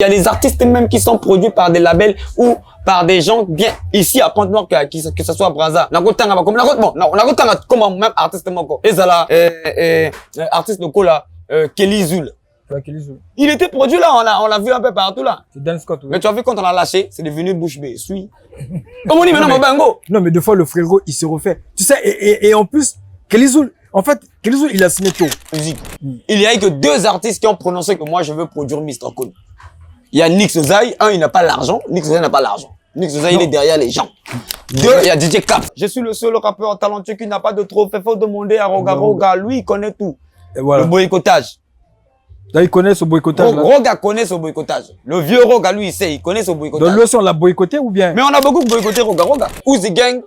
Il y a des artistes même qui sont produits par des labels ou par des gens bien ici à Pointe-Noire, que ce soit à Brazza. Comme même artiste moko. Et ça là, artiste local là, Kelly Zul. Il était produit là, on l'a vu un peu partout là. C'est Dan Scott. Oui. Mais tu as vu quand on l'a lâché, c'est devenu bouche bée. Suis. Comment on dit maintenant, Bango? Non, mais des fois, le frérot, il se refait. Tu sais, et en plus, Kelly Zul, en fait, Kelly Zul, il a signé tôt. Musique. Il y a eu que deux artistes qui ont prononcé que moi, je veux produire Mr. Cool. Il y a Nix Ozaï. Un, il n'a pas l'argent. Nix Ozaï n'a pas l'argent. Nix Ozaï, il est derrière les gens. Deux, il y a DJ Cap. Je suis le seul rappeur talentueux qui n'a pas de trophée. Faut demander à Roga Roga. Lui, il connaît tout. Et voilà. Le boycottage. Là, il connaît ce boycottage. Roga connaît ce boycottage. Le vieux Roga, lui, il sait. Il connaît ce boycottage. Donc, lui aussi, on l'a boycotté ou bien? Mais on a beaucoup boycotté Roga Roga. Uzi Gang,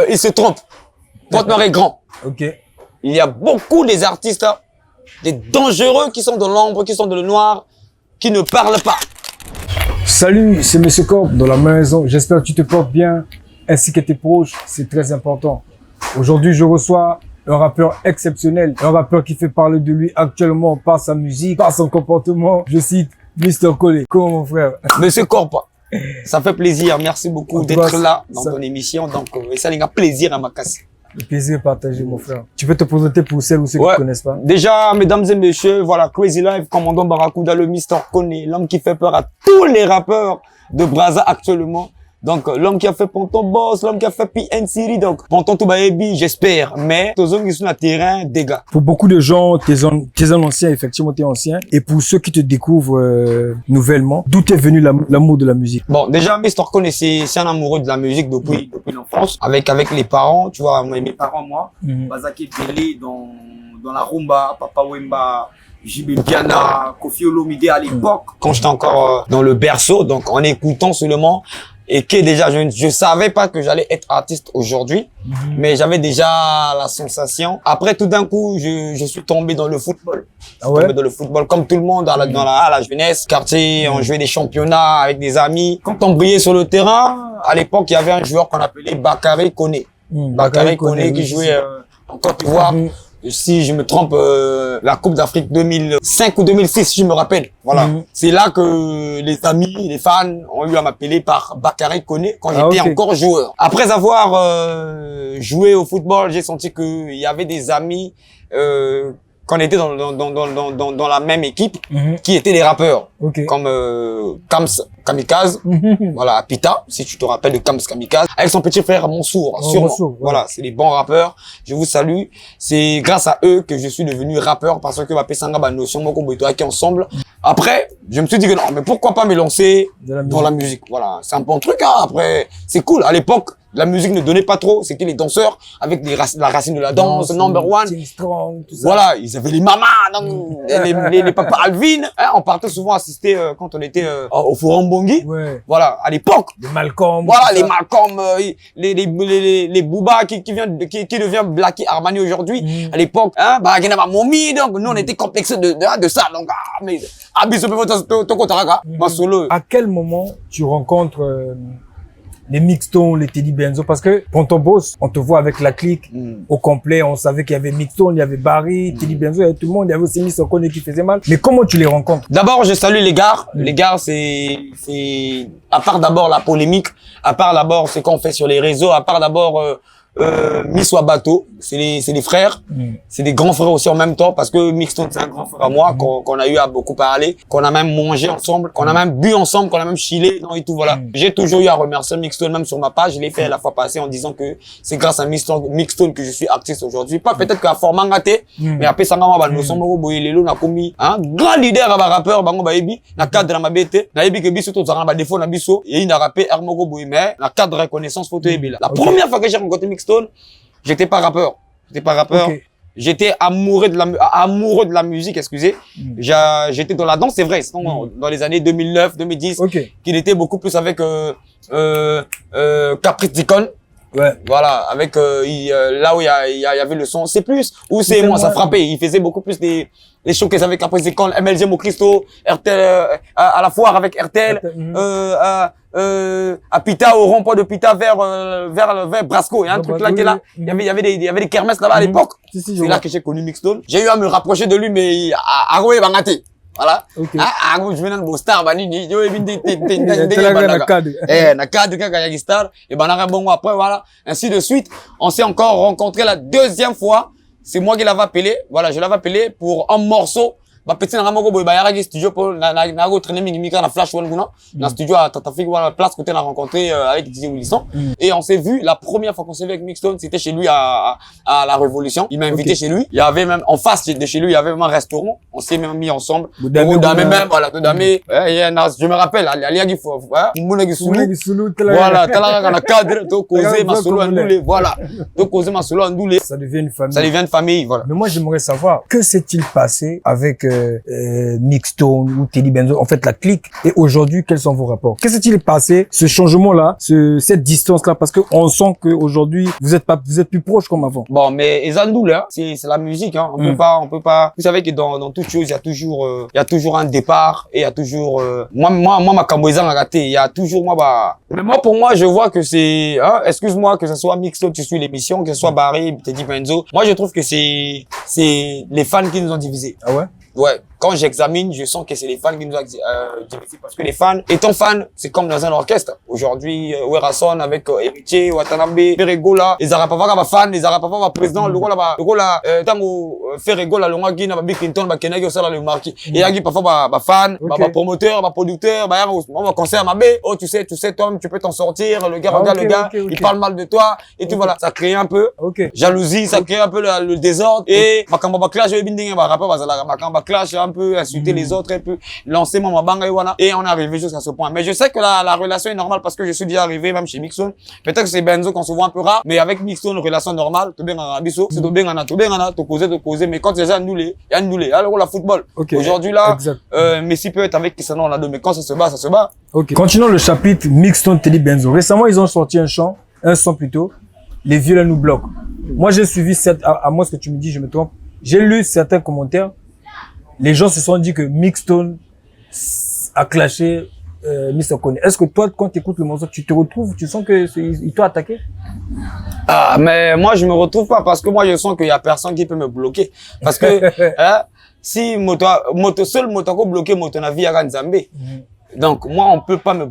il se trompe. Pointe-Noire est grand. Ok. Il y a beaucoup des artistes, là, des dangereux qui sont dans l'ombre, qui sont dans le noir, qui ne parlent pas. Salut, c'est Monsieur Corp dans la maison. J'espère que tu te portes bien, ainsi que tes proches. C'est très important. Aujourd'hui, je reçois un rappeur exceptionnel, un rappeur qui fait parler de lui actuellement par sa musique, par son comportement. Je cite Mr. Collé. Comment mon frère? Monsieur Corp, ça fait plaisir. Merci beaucoup d'être là dans ton émission. Donc, ça a plaisir à ma casse. Le plaisir est partagé, mon frère. Tu peux te présenter pour celles ou ceux qui ne connaissent pas? Déjà, mesdames et messieurs, voilà, Crazy Life, commandant Barracuda, le Mr. Kone, l'homme qui fait peur à tous les rappeurs de Brazza actuellement. Donc, l'homme qui a fait Ponton Boss, l'homme qui a fait PNC, donc, Ponton Toubaebi, j'espère. Mais, tous hommes qui sont sur le terrain, dégâts. Pour beaucoup de gens, t'es un ancien, effectivement, t'es ancien. Et pour ceux qui te découvrent nouvellement, d'où est venu l'amour de la musique? Bon, déjà, Mr. Kone, c'est un amoureux de la musique depuis l'enfance. Avec les parents, tu vois, mes parents, moi. Bazaki Belé dans la rumba, Papa Wemba, JB Biana, Kofi Olomide à l'époque. Quand j'étais encore dans le berceau, donc en écoutant seulement. Et que déjà, je savais pas que j'allais être artiste aujourd'hui, mais j'avais déjà la sensation. Après, tout d'un coup, je suis tombé dans le football. Ah ouais? Tombé dans le football, comme tout le monde, à la jeunesse, quartier, on jouait des championnats avec des amis. Quand on brillait sur le terrain, à l'époque, il y avait un joueur qu'on appelait Bakary Koné. Bakary Koné qui jouait en Côte d'Ivoire. Si je me trompe, la Coupe d'Afrique 2005 ou 2006, si je me rappelle. Voilà. C'est là que les amis, les fans ont eu à m'appeler par Bakary Koné quand j'étais encore joueur. Après avoir joué au football, j'ai senti qu'il y avait des amis qu'on était dans la même équipe qui étaient des rappeurs. Comme Kams Kamikaze, voilà, Pita, si tu te rappelles de Kams Kamikaze, avec son petit frère Mansour, sûrement. Voilà, c'est des bons rappeurs. Je vous salue. C'est grâce à eux que je suis devenu rappeur parce que ma pesanga ba notion moko boito qui ensemble. Après, je me suis dit que non, mais pourquoi pas me lancer dans la musique. Voilà, c'est un bon truc hein. Après, c'est cool. À l'époque, la musique ne donnait pas trop. C'était les danseurs avec la racine de la danse, number one. Strong, tout ça. Voilà, ils avaient les mamas, les papas Alvin. Hein, on partait souvent assister quand on était au Forum Bongi. Voilà, à l'époque. Les Malcolm. Voilà, les Malcolm, les Booba qui devient Blacky Armani aujourd'hui. À l'époque, hein, bah, il y avait Momi, donc nous on était complexés de ça. Donc, mais, à quel moment tu rencontres les Mixtone, les Teddy Benzo, parce que Ponton Boss, on te voit avec la clique au complet, on savait qu'il y avait Mixtone, il y avait Barry, Teddy Benzo, il y avait tout le monde, il y avait aussi Mr. Kone qui faisait mal. Mais comment tu les rencontres? D'abord, je salue les gars. Les gars, c'est, à part d'abord la polémique, à part d'abord ce qu'on fait sur les réseaux, à part d'abord, Miswa Bateau, c'est les frères, c'est des grands frères aussi en même temps parce que Mixtone c'est un grand frère à moi qu'on a eu à beaucoup parler, qu'on a même mangé ensemble, qu'on a même bu ensemble, qu'on a même chillé et tout voilà. J'ai toujours eu à remercier Mixtone même sur ma page, je l'ai fait la fois passée en disant que c'est grâce à Mixtone que je suis artiste aujourd'hui, pas peut-être qu'à format gâté, mais après ça m'a nous sommes au boyelelo na komi hein grand leader à rappeur bango baebi na cadre na mabete na yebi que biso to zanga ba défaut na biso et na rappeur Hermogo boy mais na cadre reconnaissance photo ebila. La première fois que j'ai rencontré Mixtone, j'étais pas rappeur. J'étais amoureux de la musique, excusez. J'étais dans la danse, c'est vrai. Sinon, dans les années 2009, 2010, qu'il était beaucoup plus avec Caprice Dicon. Voilà, avec là où il y avait le son, c'est plus où c'est moi, ça frappait. Il faisait beaucoup plus des showcases avec Caprice Dicon, MLG Mocristo, RTL à la foire avec RTL, à Pita, au rond-point de Pita vers Brasco. Il y a un truc là qui est là. Il y avait des kermesses là-bas à l'époque. C'est là que j'ai connu Mixtone. J'ai eu à me rapprocher de lui, mais à Roué Bangaté. Voilà. Okay. Ah, je viens de star, banini, je viens na cadre quand il y a star, et ben bon après voilà, ainsi de suite. On s'est encore rencontré la deuxième fois. C'est moi qui l'avais appelé. Voilà, je l'avais appelé pour un morceau. Petit namoko boy bayara studio pour na go traîner mika na flash one kuna na studio à Tatafik voilà place côté on a rencontré avec DJ Wilson et on s'est vu la première fois qu'on s'est vu avec Mixstone c'était chez lui à la Révolution. Il m'a invité chez lui. Il y avait même en face de chez lui il y avait même un restaurant. On s'est même mis ensemble. Même voilà je me rappelle aliagi faut voilà tala kana cadre to causer ma solo andoulé voilà to causer ma solo andoulé ça devient une famille. Ça devient une famille voilà. Mais moi j'aimerais savoir que s'est-il passé avec Mixstone ou Teddy Benzo, en fait la clique, et aujourd'hui quels sont vos rapports? Qu'est-ce qui s'est passé, ce changement-là, cette distance-là, parce que on sent que aujourd'hui vous êtes plus proches comme avant. Bon, mais Ezandoul, hein, c'est la musique, hein. On peut pas. Vous savez que dans toute chose, il y a toujours un départ et il y a toujours moi ma Kamboizan a raté. Il y a toujours mais moi pour moi je vois que c'est excuse-moi que ce soit Mixstone tu suis l'émission, que ce soit Barry, Teddy Benzo. Moi je trouve que c'est les fans qui nous ont divisés. Ah ouais? Ouais, quand j'examine, je sens que c'est les fans qui nous ont divisés parce que les fans, étant fans, c'est comme dans un orchestre. Aujourd'hui, Werason avec Héritier, Watanabe, Ferregola, les Arapava va fan, les Arapava va président, le gola, tango Ferregola, le ngaki na Bill Clinton, ba Kenagi au sala le marquis. Et yagi parfois ba fan, ba promoteur, ba producteur, ba on concert ma B. Oh tu sais toi tu peux t'en sortir, le gars regarde le gars, il parle mal de toi et tout voilà, ça crée un peu jalousie, ça crée un peu le désordre et makamba ba clash binding ba rappeur ba zala makamba clash un peu insulter les autres un peu lancer mon mabanga et on est arrivé jusqu'à ce point. Mais je sais que la relation est normale parce que je suis déjà arrivé même chez Mixstone. Peut-être que c'est Benzo qu'on se voit un peu rare, mais avec Mixstone relation normale, tout bien en abisso, c'est tout bien en causer mais quand c'est ça annulé, alors la football. Aujourd'hui là Messi peut être avec Cristiano Ronaldo mais quand ça se bat. OK. Continuons le chapitre Mixstone Teddy Benzo. Récemment, ils ont sorti un son plutôt, Les vieux là nous bloquent. Moi, j'ai suivi à moi ce que tu me dis, je me trompe. J'ai lu certains commentaires. Les gens se sont dit que Mixstone a clashé Mr. Kone. Est-ce que toi, quand tu écoutes le morceau, tu te retrouves, tu sens que il t'a attaqué? Ah, mais moi, je me retrouve pas parce que moi, je sens qu'il y a personne qui peut me bloquer. Parce que, si seul motako bloqué motonavi yaga Nzambe. Donc, moi, on peut pas me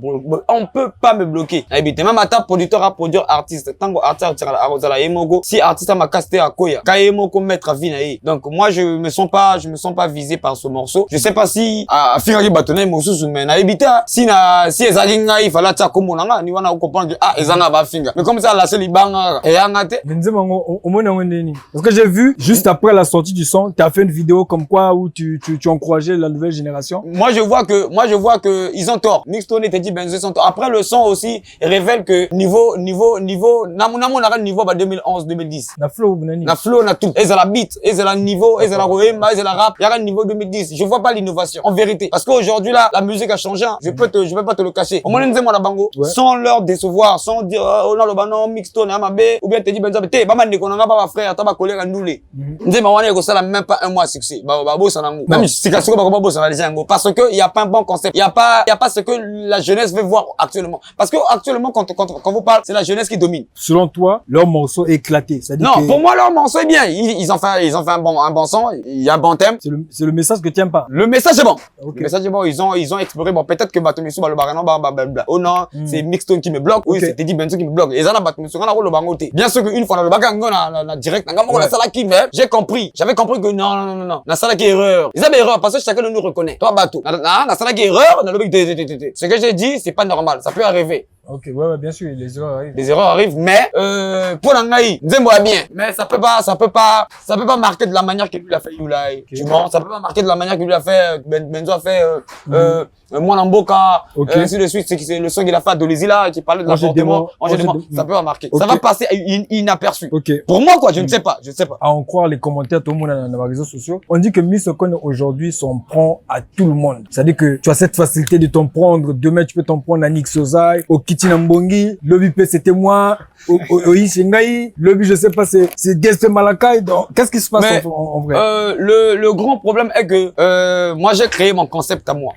bloquer. Même à ta producteur à produire artiste. Tango artiste à Emogo. Si artiste m'a casté à Koya. Ka Emogo mettre à Vinaï. Donc, moi, je me sens pas visé par ce morceau. Je sais pas si, à Fingaki Batone, Moussousou, mais na ebita, si Ezalinga, il fallait tcha comme on ni wana comprendre que, Ezanga va finga. Mais comme ça, la seule ibanga, et angate. Parce que j'ai vu, juste après la sortie du son, tu as fait une vidéo comme quoi où tu encourageais la nouvelle génération. Moi, je vois que, ils ont tort. Mixstone et Teddy Benzo sont tort. Après, le son aussi révèle que niveau, namu n'a niveau, 2011, 2010. Na flow, na tout. Et c'est la beat, et c'est la niveau, et c'est la roema, et c'est la rap. Il y a un niveau 2010. Je vois pas l'innovation. En vérité. Parce qu'aujourd'hui, là, la musique a changé, hein. Je peux pas te le cacher. Au moins, moi, la bango. Sans leur décevoir, sans dire, oh, non, le banon, Mixstone, Amabe, ou bien Teddy Benzo, ba man, on n'a pas frère, t'as pas collègue à nous, Nzé, ma wane, ça n'a même pas un mois succès. Même si c'est parce que il y a pas un bon concept. Il y a pas ce que la jeunesse veut voir actuellement. Parce que actuellement, quand vous parlez, c'est la jeunesse qui domine. Selon toi, leur morceau est éclaté. Non, pour moi, leur morceau est bien. Ils ont fait un bon son. Il y a un bon thème. C'est le message que tu n'aimes pas. Le message est bon. Le message est bon. Ils ont exploré. Bon, peut-être que Batomisu, le barano, oh non, c'est Mixstone qui me bloque. Oui, c'est Teddy Benzo qui me bloque. Et ça, Batomisu, on a le bangoté. Bien sûr qu'une fois, dans le bagango, na direct, la sala qui me, j'ai compris. J'avais compris que non. La sala qui est erreur. Ils avaient erreur parce que chacun de nous reconnaît. Toi, Bato. La sala qui est erreur, on a le ce que j'ai dit, c'est pas normal. Ça peut arriver. Ok, ouais, bien sûr, les erreurs arrivent. Les erreurs arrivent, mais, pour l'angaï, Nzembo est bien. Mais ça peut pas marquer de la manière qu'il lui a fait Yulai. Tu vois, ça peut pas marquer de la manière qu'il lui a fait, Benzo a fait, Mwanamboka, ainsi de suite. C'est le son qu'il a fait à Dolizila, qui parlait de l'avortement. Ça peut pas marquer. Ça va passer inaperçu. Pour moi, quoi, je ne sais pas. À en croire les commentaires, tout le monde dans les réseaux sociaux. On dit que Mixstone aujourd'hui s'en prend à tout le monde. C'est-à-dire que tu as cette facilité de t'en prendre. Demain, tu peux t'en prendre à Nix Ozai, au Kitinambongi, Lobby P, c'était moi, au Ishingai, Lobby, je sais pas, c'est Guest Malakai. Qu'est-ce qui se passe en vrai? Le grand problème est que, moi, j'ai créé mon concept à moi.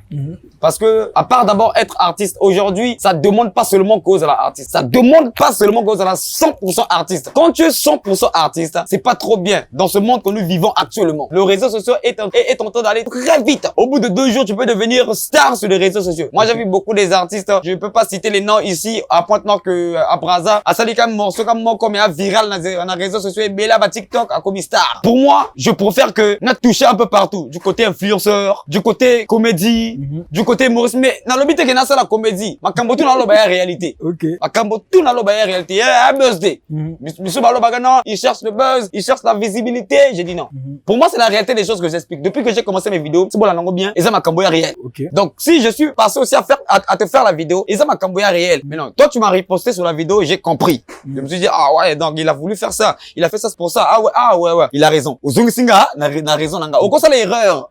Parce que, à part d'abord être artiste, aujourd'hui, ça demande pas seulement cause à l'artiste. Ça demande pas seulement cause à la 100% artiste. Quand tu es 100% artiste, c'est pas trop bien dans ce monde que nous vivons actuellement. Le réseau social est en train d'aller très vite. Au bout de 2 jours, tu peux devenir star sur les réseaux sociaux. Moi, j'ai vu beaucoup des artistes. Je peux pas citer les noms ici, à Pointe-Noire que à Brazza. À Salika, morceau comme moi, comme un viral dans les réseaux sociaux. Et là, bah, TikTok, à comme star. Pour moi, je préfère que n'a touché un peu partout. Du côté influenceur, du côté comédie, du côté Maurice. Mais, dans le but, que n'a ça la comédie. Ma cambo tout dans la réalité. Ok. Ma cambo tout dans la réalité. Il y a un buzz day. Monsieur Balo Bagana, il cherche le buzz, il cherche la visibilité. J'ai dit non. Pour moi, c'est la réalité des choses que j'explique. Depuis que j'ai commencé mes vidéos, c'est bon, la langue bien. Et ça m'a cambo réel. Okay. Donc, si je suis passé aussi à te faire la vidéo, et ça m'a cambo réel. Mais non, toi, tu m'as riposté sur la vidéo et j'ai compris. Je me suis dit, ah ouais, donc il a voulu faire ça. Il a fait ça pour ça. Ah ouais. Il a raison. Ozungi Singa, n'a raison, nanga. Au ça l'erreur.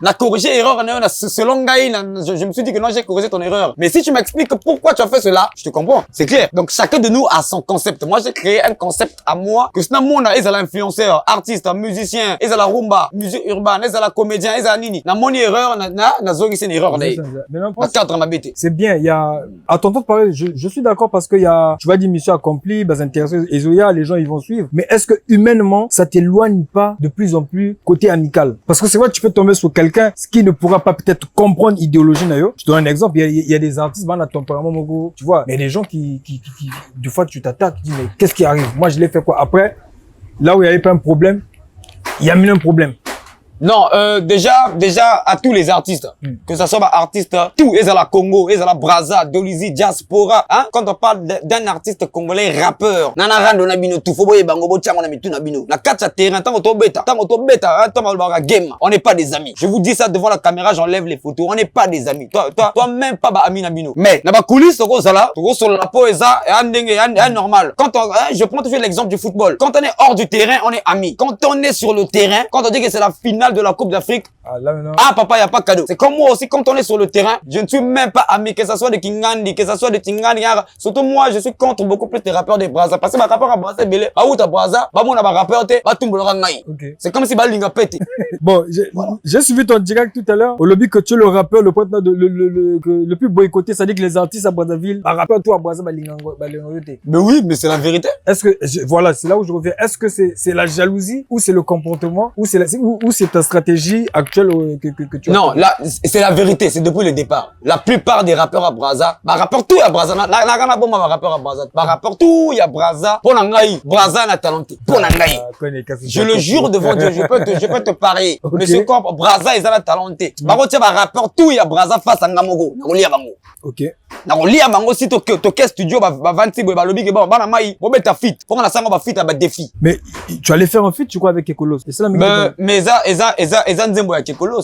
N'a corrigé l'erreur, selon Gaï, je me suis dit que non, j'ai corrigé ton erreur. Mais si tu m'expliques pourquoi tu as fait cela, je te comprends. C'est clair. Donc, chacun de nous a son concept. Moi, j'ai créé un concept à moi, que sinon, mon est influenceur, artiste, musicien, est la rumba, musique urbaine, est la comédien, est la nini. Na mon erreur, na zongi c'est une erreur, c'est bien, il y a, à ton temps de parler, je suis d'accord parce qu'il y a, tu vas dire mission accomplie, bah, intéressant, Ezoya, les gens, ils vont suivre. Mais est-ce que, humainement, ça t'éloigne pas de plus en plus côté amical? Parce que c'est vrai, tu peux tomber sur quelqu'un, qui ne pourra pas peut-être comprendre l'idéologie, d'ailleurs. Je te donne un exemple, il y a des artistes, bah, tempérament, Mogo, tu vois. Mais les gens des fois, tu t'attaques, tu dis, mais qu'est-ce qui arrive? Moi, je l'ai fait quoi? Après, là où il n'y avait pas un problème, il y a mis un problème. Non, déjà, à tous les artistes, que ça soit artiste, tout, ils à la Congo, ils à la Brazza, Dolizy, Diaspora, hein, quand on parle d'un artiste congolais rappeur, nana rando na bino, tout, faut boye bango, bo tiango na mitu na bino, na katcha terrain, tango to beta, hein, tango game, on n'est pas des amis. Je vous dis ça devant la caméra, j'enlève les photos, on n'est pas des amis. Toi même pas ami na bino. Mais, na ba coulisses, toko sala, toko sur la poesa, et normal. Quand on, je prends toujours l'exemple du football. Quand on est hors du terrain, on est amis. Quand on est sur le terrain, quand on dit que c'est la finale de la Coupe d'Afrique. Ah, papa, y a pas de cadeau. C'est comme moi aussi, quand on est sur le terrain, je ne suis même pas ami, que ça soit de Kingandi, que ça soit de Tingani. Surtout moi, je suis contre beaucoup plus des rappeurs des Brazza. Parce que ma rappeur à Brazza, belé, bah, où ta Brazza, bah, mon rappeur, bah, tout le monde c'est comme si Balinga pète. Bon, j'ai suivi ton direct tout à l'heure. Au lobby que tu es le rappeur, le point le plus boycotté, ça dit que les artistes à Brazzaville, un rappeur, toi à Brazza, Balinga. Mais oui, mais c'est la vérité. Est-ce que, voilà, c'est là où je reviens. Est-ce que c'est la jalousie, ou c'est le comportement, ou c'est ta stratégie actuelle que tu as? Non, là, c'est la vérité, c'est depuis le départ. La plupart des rappeurs à Brazza, bah, rappeur tout à Brazza, la bon, ma rappeur à Brazza, bah, rappeur tout, y a Brazza, pour l'angaï, Brazza n'a talenté, pour l'angaï. Je le jure devant Dieu, je peux te parier. Okay. Monsieur Corp, Brazza, ils ont talenté. Bah, tiens, bah, rappeur tout, y a Brazza face à Ngamogo, Nagolia Bango. Ok. Nagolia Bango, si to studio, bah, 26, bah, lobby, bah, bah, maï, bon, ta fit, pour qu'on a ça, on va fit, bah, défi. Mais, tu allais faire un fit, tu crois, avec Kekolos? Et c'est la mais Nzembo ya Kekolos,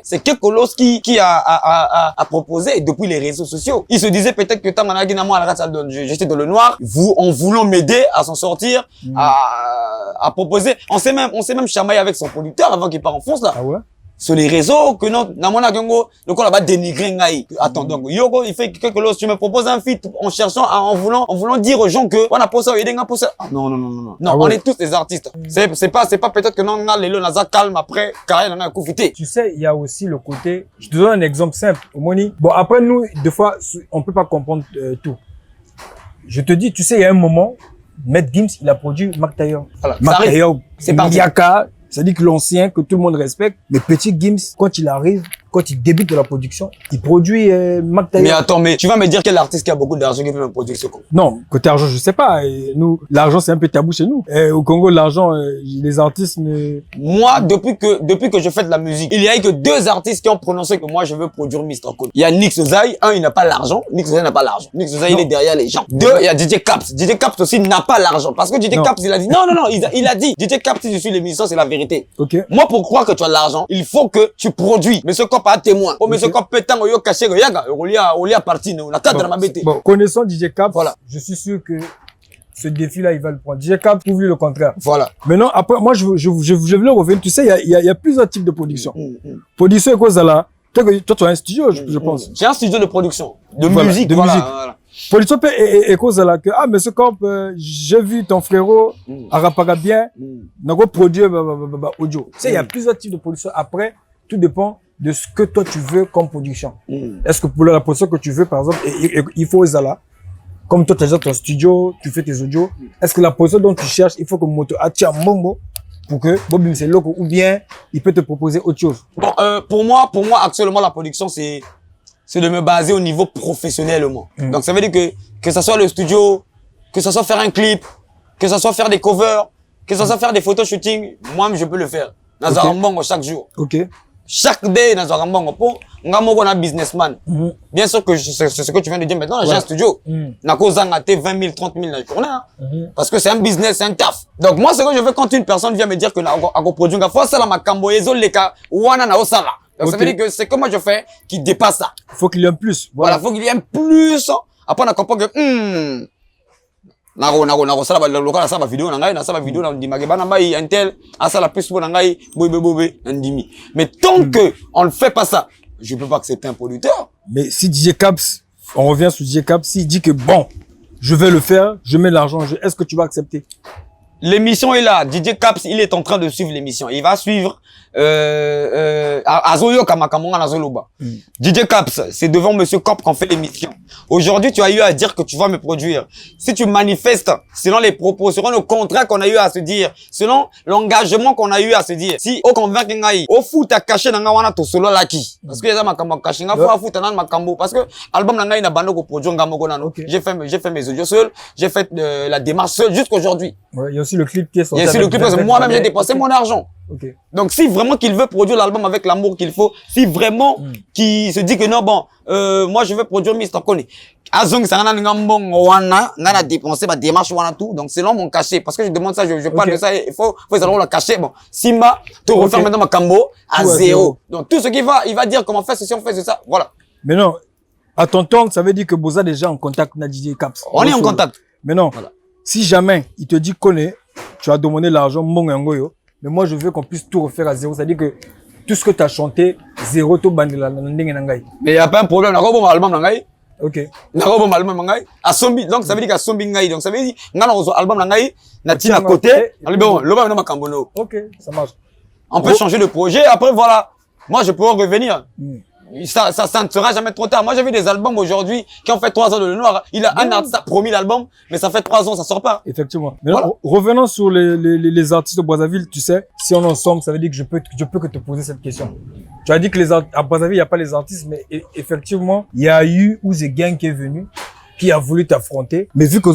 c'est Kekolos qui a proposé depuis les réseaux sociaux. Il se disait peut-être que j'étais dans le noir, en voulant m'aider à s'en sortir, à proposer. On s'est même chamaillé avec son producteur avant qu'il parte en France là. Ah ouais? Sur les réseaux, que non, le quoi là-bas dénigrer ngai. Attends, donc, Yoko, il fait quelque chose, tu me proposes un feat en cherchant, en voulant dire aux gens que, on a posé, il y a posé. Non. Non, ah ouais. On est tous des artistes. C'est pas peut-être que non, on a les naza calme après, carrière, on a confité. Tu sais, il y a aussi le côté, je te donne un exemple simple, Omoni. Bon, après, nous, des fois, on peut pas comprendre tout. Je te dis, tu sais, il y a un moment, Maître Gims, il a produit Mac Taylor. Voilà. Mac Taylor, c'est parti. C'est-à-dire que l'ancien, que tout le monde respecte, mais petit Gims, quand il arrive, quand il débute de la production, il produit Mac Taylor. Mais attends, mais tu vas me dire quel artiste qui a beaucoup d'argent qui fait une production? Non, côté argent, je sais pas. Et nous, l'argent, c'est un peu tabou chez nous. Et au Congo, l'argent, les artistes Moi, depuis que je fais de la musique, il y a eu que 2 artistes qui ont prononcé que moi, je veux produire Mr. Cool. Il y a Nix Ozaï, il n'a pas l'argent. Nix Ozaï n'a pas l'argent. Nix Ozaï, il est derrière les gens. 2, il y a DJ Caps. DJ Caps aussi n'a pas l'argent. Parce que DJ Caps, il a dit, non, il a dit, DJ Caps, si je suis l'émission, c'est la vérité. Okay. Moi, pour croire que tu as de l'argent, il faut que tu produis. Mais ce qu'on pas témoin. Oh, mais ce qu'on peut tango yo caché que yaga, on lia parti, nous, la cadre m'a bêté. Bon, connaissant DJ Cap, voilà. Je suis sûr que ce défi-là, il va le prendre. DJ Cap prouve le contraire. Voilà. Maintenant, après, moi, je voulais revenir. Tu sais, il y a plusieurs types de production. Production, quoi, ça là? Toi, tu as un studio, je pense. J'ai un studio de production. De musique, voilà. Production et cause là que, ah, monsieur Corp, j'ai vu ton frérot, Arapaga bien, n'a pas produit, audio. Tu sais, il y a plusieurs types de production. Après, tout dépend de ce que toi tu veux comme production. Est-ce que pour la production que tu veux, par exemple, il faut ça comme toi tu as déjà ton studio, tu fais tes audios, est-ce que la production dont tu cherches, il faut que Moto attire Mongo pour que Bobim c'est loco ou bien il peut te proposer autre chose? Bon, pour moi, actuellement, la production, c'est de me baser au niveau professionnellement. Donc, ça veut dire que ça soit le studio, que ça soit faire un clip, que ça soit faire des covers, que ça soit faire des photos shooting, moi-même, je peux le faire. Dans un bongo chaque jour. Ok. Chaque day, dans un bongo. Pour un businessman. Bien sûr que c'est ce que tu viens de dire maintenant, j'ai un studio. N'a qu'aux angaté 20 000, 30 000 dans la journée. Parce que c'est un business, c'est un taf. Donc, moi, ce que je veux quand une personne vient me dire que n'a produit un faut ça la makamboyezo leka wana na osala. Donc, ça veut dire que c'est que moi je fais qui dépasse ça. Il faut qu'il y ait un plus. Voilà, faut qu'il y ait un plus. Après, on comprend que, nako sala ba local sala vidéo na ngai na sala vidéo na ndimage bana mai intel asala plus pour na ngai bobe ndimi. Mais tant que on ne fait pas ça, je peux pas accepter un producteur. Mais si DJ Caps, on revient sur DJ Caps, s'il dit que bon, je vais le faire, je mets l'argent, est-ce que tu vas accepter? L'émission est là. DJ Caps, il est en train de suivre l'émission. Il va suivre Azoyo Kamakamonga Nazoloba. DJ Caps, c'est devant Monsieur Corp qu'on fait l'émission. Aujourd'hui, tu as eu à dire que tu vas me produire. Si tu manifestes selon les propos, selon le contrat qu'on a eu à se dire, selon l'engagement qu'on a eu à se dire, si au convaincre ngai, au foot à caché dans wana to solo laki. Parce que y'a makambo caché nga faut foot nan makambo parce que album na ngai na bando ko produire ngamoko nano. J'ai fait mes audios seul, j'ai fait la démarche seul jusqu'aujourd'hui. Ouais, il y a aussi le clip qui est sorti. Il y a aussi le clip parce que moi-même j'ai dépensé mon argent. Okay. Donc si vraiment qu'il veut produire l'album avec l'amour qu'il faut, si vraiment qu'il se dit que non bon, moi je veux produire Mr. Kone. Azong ça n'a dépensé ma démarche wana tout. Donc selon mon cachet parce que je demande ça, je parle de ça, il faut le cacher. Bon, Simba te refaire maintenant ma cambo à zéro. Donc tout ce qu'il va, il va dire comment faire ceci, on fait ça. Voilà. Mais non, à ton temps, ça veut dire que Boza déjà en contact avec DJ Caps. On est en contact. Mais non, voilà. Si jamais il te dit Kone, tu as demandé l'argent Mongangoyo. Mais moi, je veux qu'on puisse tout refaire à zéro. C'est-à-dire que tout ce que tu as chanté, zéro, tout bandela. Mais il n'y a pas un problème. On a un album nangai. Ok. On a un album nangai. Donc, ça veut dire qu'à Sombi ngai. Donc, ça veut dire qu'on a un album nangai. Natina à côté. Ok, ça marche. On peut changer de projet. Après, voilà. Moi, je pourrais revenir. Ça ne sera jamais trop tard. Moi, j'ai vu des albums aujourd'hui qui ont fait 3 ans de Le Noir. Il a un artiste a promis l'album, mais ça fait 3 ans, ça sort pas. Effectivement. Mais voilà. Revenons sur les artistes de Brazzaville, tu sais, si on est ensemble, ça veut dire que je peux que te poser cette question. Tu as dit que à Brazzaville, il n'y a pas les artistes, mais effectivement, il y a eu Ouzé Gang qui est venu, qui a voulu t'affronter. Mais vu que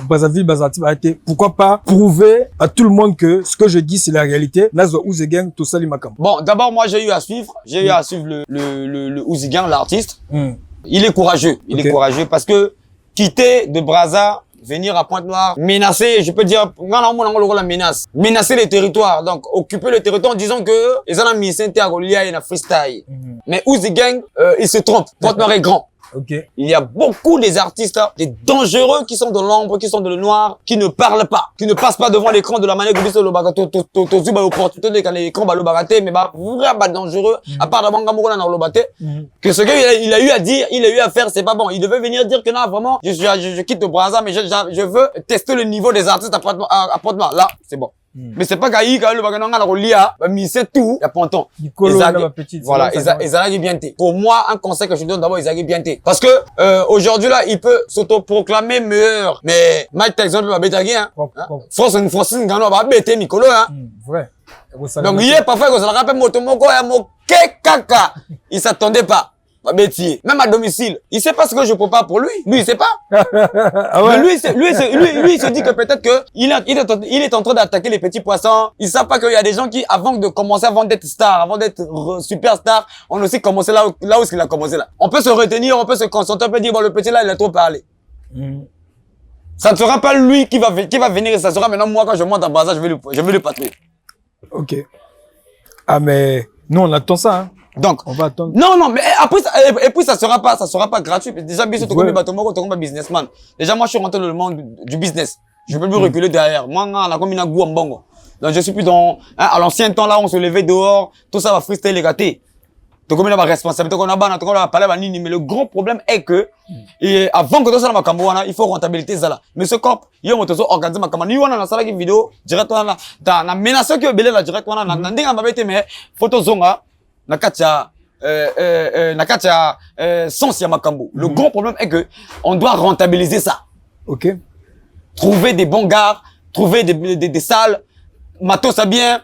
Brazzaville, a été, pourquoi pas prouver à tout le monde que ce que je dis, c'est la réalité. Nazo Ouzé Gang, tout ça, l'Imakam. Bon, d'abord, moi, j'ai eu à suivre le Ouzé Gang, l'artiste. Il est courageux. Il est courageux parce que quitter de Brazza, venir à Pointe-Noire, menacer, je peux dire, menacer les territoires. Donc, occuper le territoire en disant que les gens ont mis Saint-Agolia et la freestyle. Mais Ouzé Gang, il se trompe. Pointe-Noire est grand. Okay. Il y a beaucoup des artistes, des dangereux qui sont dans l'ombre, qui sont dans le noir, qui ne parlent pas, qui ne passent pas devant l'écran de la manière que vous dites le bagato, opportunité quand l'écran va le bagater, mais vraiment dangereux, à part d'abord dans le bagaté, que ce qu'il a eu à dire, il a eu à faire, c'est pas bon. Il devait venir dire que non, vraiment, je quitte le Brazza, mais je veux tester le niveau des artistes à Pointe-Noire. Là, c'est bon. Mais c'est pas Gaï, le bagano nga la lia, mais c'est tout, il y a Ponton. Voilà, ils allaient bien té. Pour moi, un conseil que je donne d'abord, ils allaient bien té. Parce que, aujourd'hui là, il peut s'autoproclamer meilleur. Mais, Mike Tyson va bêter, hein. Francis Ngannou va bêter Nicolo, hein. Vrai. Donc, il est parfois, ça le rappelle Motomoko, kaka. Il s'attendait pas. Bêtier. Même à domicile. Il sait pas ce que je prépare pour lui. Lui, il sait pas. Ah ouais? Mais lui, il se dit que peut-être que il est en train d'attaquer les petits poissons. Il sait pas qu'il y a des gens qui, avant d'être star, avant d'être superstar, on aussi commencé là où il a commencé là. On peut se retenir, on peut se concentrer, on peut dire, bon, le petit là, il a trop parlé. Ça ne sera pas lui qui va venir, ça sera maintenant moi quand je monte à Brazza, je vais le patrouiller. Ok. Ah, mais, nous, on attend ça, hein. Donc, on va attendre. Non, mais après, et puis ça sera pas gratuit. Déjà, bien sûr, tu connais Batomoko, tu connais businessman. Déjà, moi, je suis rentré dans le monde du business. Je peux plus reculer derrière. Moi, on a comme une goût en bongo. Donc, je suis plus dans, à l'ancien temps, là, on se levait dehors, tout ça va freestyle les gâtés. Tu connais la responsabilité qu'on a, mais le grand problème est que, et avant que tout ça va camboana, il faut rentabilité ça là. Mais ce corps, il y a un organisé ma caméra. Ni on a la salle qui vidéo, directement là, t'as menacé que belé la directement là, n'andinga mabete mais photo zonga. Na katia nakati ya sens ya makambo. Le grand problème est que on doit rentabiliser ça. Ok. Trouver des bons gars, trouver des salles, matos ça bien,